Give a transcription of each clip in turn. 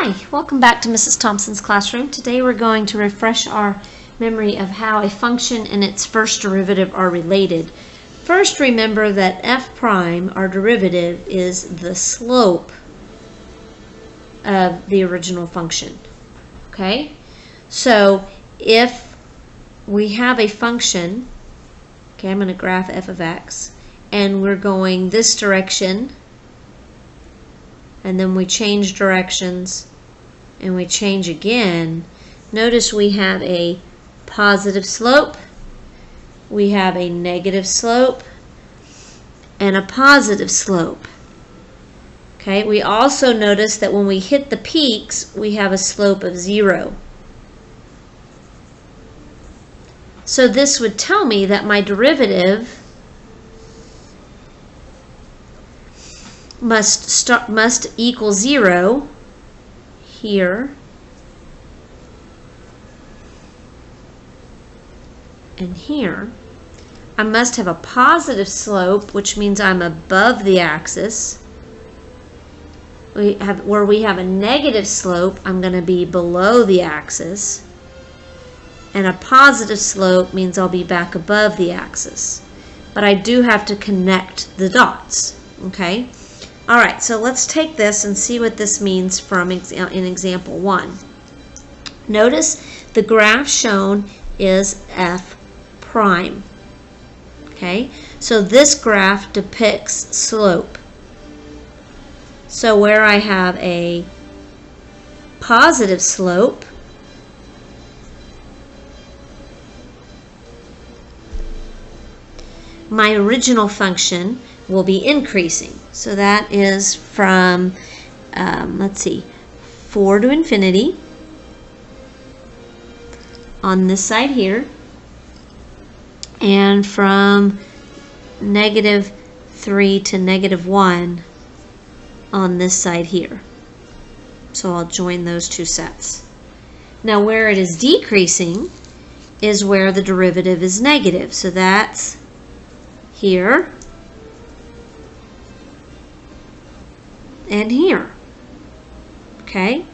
Hi, welcome back to Mrs. Thompson's classroom. Today we're going to refresh our memory of how a function and its first derivative are related. First, remember that f prime, our derivative, is the slope of the original function. Okay? So if we have a function, okay, I'm going to graph f of x, and we're going this direction, and then we change directions, and we change again. Notice we have a positive slope, we have a negative slope, and a positive slope. Okay, we also notice that when we hit the peaks, we have a slope of 0. So this would tell me that my derivative must equal 0 here and here. I must have a positive slope, which means I'm above the axis. Where we have a negative slope, I'm going to be below the axis. And a positive slope means I'll be back above the axis. But I do have to connect the dots. Okay? Alright, so let's take this and see what this means from in example 1. Notice the graph shown is f prime. Okay, so this graph depicts slope. So where I have a positive slope, my original function will be increasing. So that is from, let's see, 4 to infinity on this side here, and from negative 3 to negative 1 on this side here. So I'll join those two sets. Now where it is decreasing is where the derivative is negative. So that's here and here. Okay?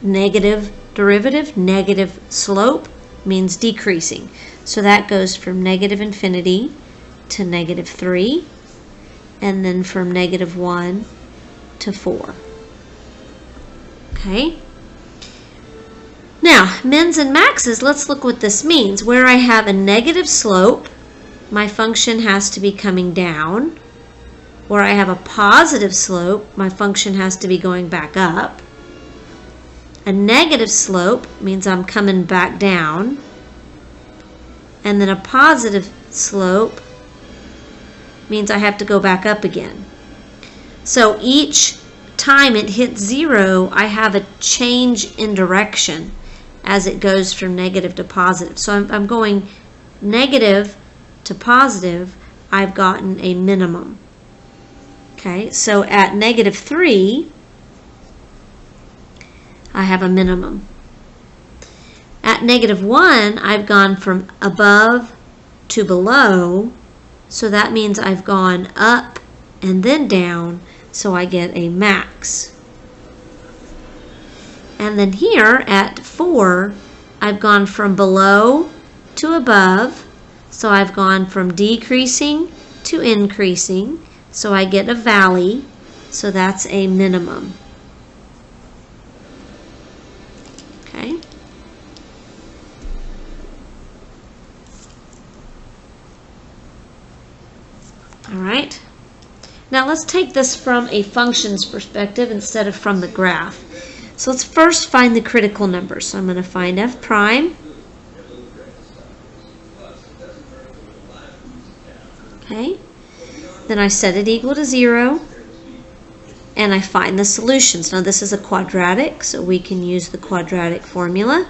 Negative derivative, negative slope means decreasing. So that goes from negative infinity to negative 3, and then from negative 1 to 4. Okay? Now, mins and maxes, let's look what this means. Where I have a negative slope, my function has to be coming down. Where I have a positive slope, my function has to be going back up. A negative slope means I'm coming back down. And then a positive slope means I have to go back up again. So each time it hits 0, I have a change in direction as it goes from negative to positive. So I'm going negative to positive, I've gotten a minimum. Okay, so at negative 3, I have a minimum. At negative 1, I've gone from above to below, so that means I've gone up and then down, so I get a max. And then here at 4, I've gone from below to above, so I've gone from decreasing to increasing, so I get a valley, so that's a minimum. Okay. All right. Now let's take this from a function's perspective instead of from the graph. So let's first find the critical number. So I'm going to find f prime. Okay. Then I set it equal to 0, and I find the solutions. Now this is a quadratic, so we can use the quadratic formula.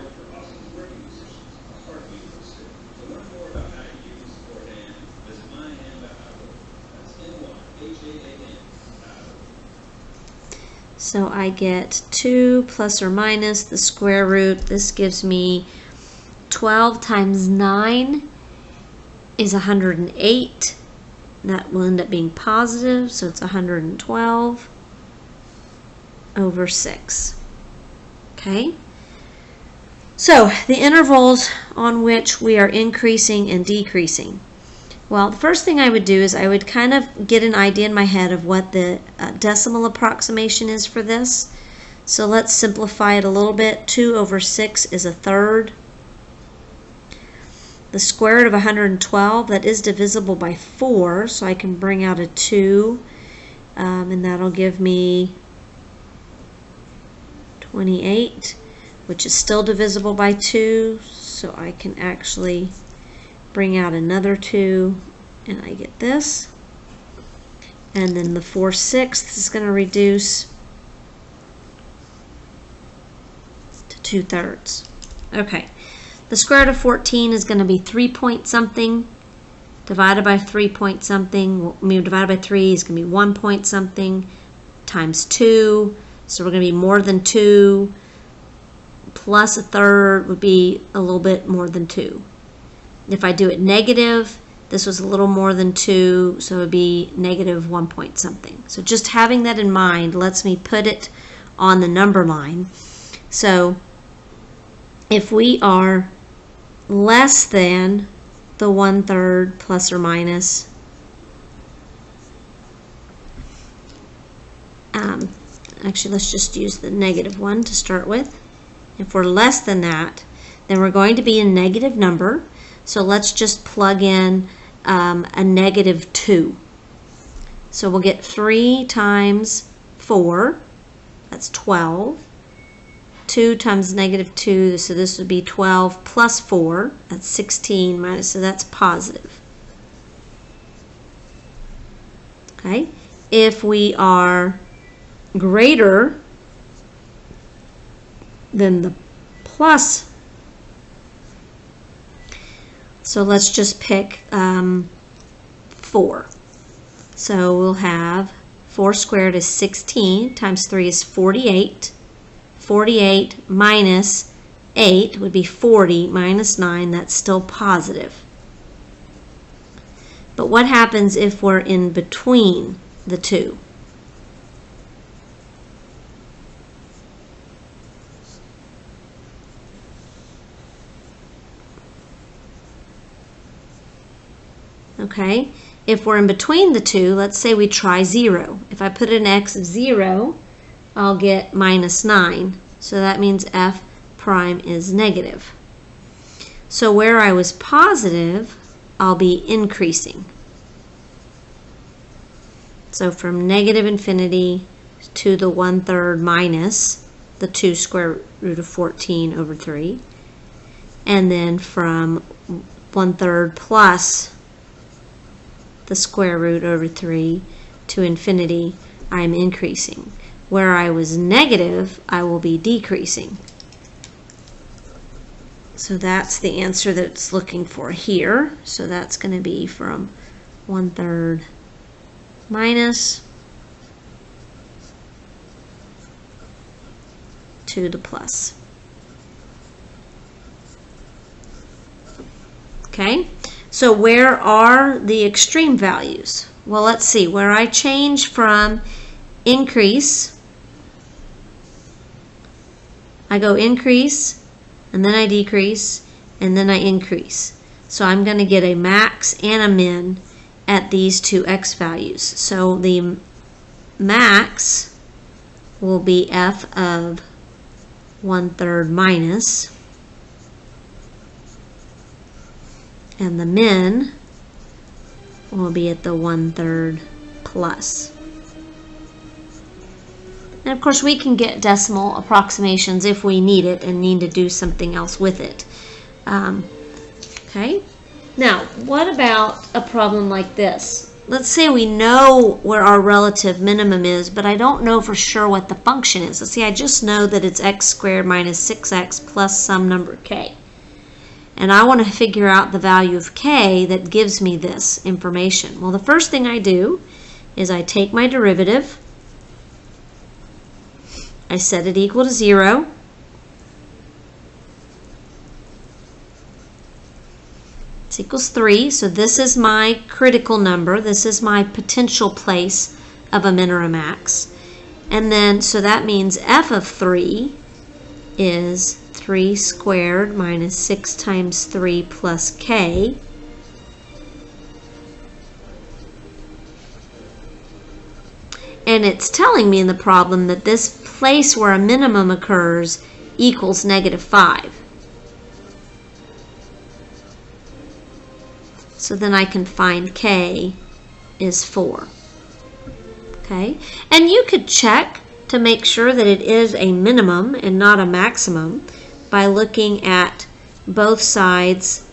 So I get 2 plus or minus the square root. This gives me 12 times 9 is 108. That will end up being positive, so it's 112 over 6. Okay? So, the intervals on which we are increasing and decreasing. Well, the first thing I would do is I would kind of get an idea in my head of what the decimal approximation is for this. So let's simplify it a little bit. 2 over 6 is a third. The square root of 112, that is divisible by 4, so I can bring out a 2, and that'll give me 28, which is still divisible by 2, so I can actually bring out another 2, and I get this. And then the 4/6 is going to reduce to 2/3. Okay, the square root of 14 is going to be 3 point something divided by 3 point something. Divided by 3 is going to be 1 point something times 2. So we're going to be more than 2, plus a third would be a little bit more than 2. If I do it negative, this was a little more than 2, so it would be negative 1 point something. So just having that in mind lets me put it on the number line. So if we are less than the 1/3 plus or minus, actually let's just use the negative one to start with. If we're less than that, then we're going to be a negative number. So let's just plug in a negative 2. So we'll get 3 times 4, that's 12. 2 times negative 2, so this would be 12 plus 4, that's 16 minus, so that's positive. Okay, if we are greater than the plus, so let's just pick 4. So we'll have 4 squared is 16 times 3 is 48. 48 minus 8 would be 40 minus 9, that's still positive. But what happens if we're in between the two? Okay, if we're in between the two, let's say we try 0. If I put an x of 0, I'll get minus 9. So that means f prime is negative. So where I was positive, I'll be increasing. So from negative infinity to the 1/3 minus the 2 square root of 14 over 3. And then from 1/3 plus the square root over 3 to infinity, I'm increasing. Where I was negative, I will be decreasing. So that's the answer that it's looking for here. So that's going to be from 1/3 minus to the plus. Okay, so where are the extreme values? Well, let's see. Where I change from increase, I go increase, and then I decrease, and then I increase. So I'm going to get a max and a min at these two x values. So the max will be f of 1/3 minus, and the min will be at the 1/3 plus. And of course we can get decimal approximations if we need it and need to do something else with it. Okay, now what about a problem like this? Let's say we know where our relative minimum is, but I don't know for sure what the function is. Let's see, I just know that it's x squared minus 6x plus some number k. And I want to figure out the value of k that gives me this information. Well, the first thing I do is I take my derivative, I set it equal to 0. This equals 3, so this is my critical number. This is my potential place of a min or a max. And then, so that means f of 3 is 3 squared minus 6 times 3 plus k. And it's telling me in the problem that this place where a minimum occurs equals -5. So then I can find k is 4. Okay, and you could check to make sure that it is a minimum and not a maximum by looking at both sides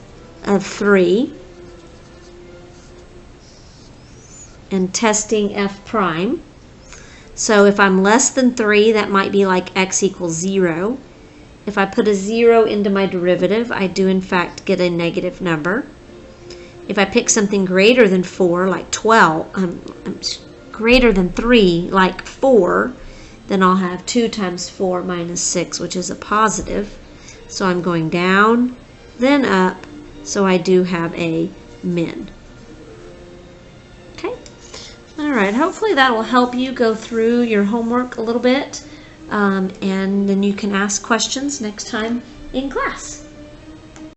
of 3 and testing f prime. So if I'm less than 3, that might be like x equals 0. If I put a 0 into my derivative, I do in fact get a negative number. If I pick something greater than 4, like 12, greater than 3, like 4, then I'll have 2 times 4 minus 6, which is a positive. So I'm going down, then up, so I do have a min. Okay? All right, hopefully that will help you go through your homework a little bit, and then you can ask questions next time in class.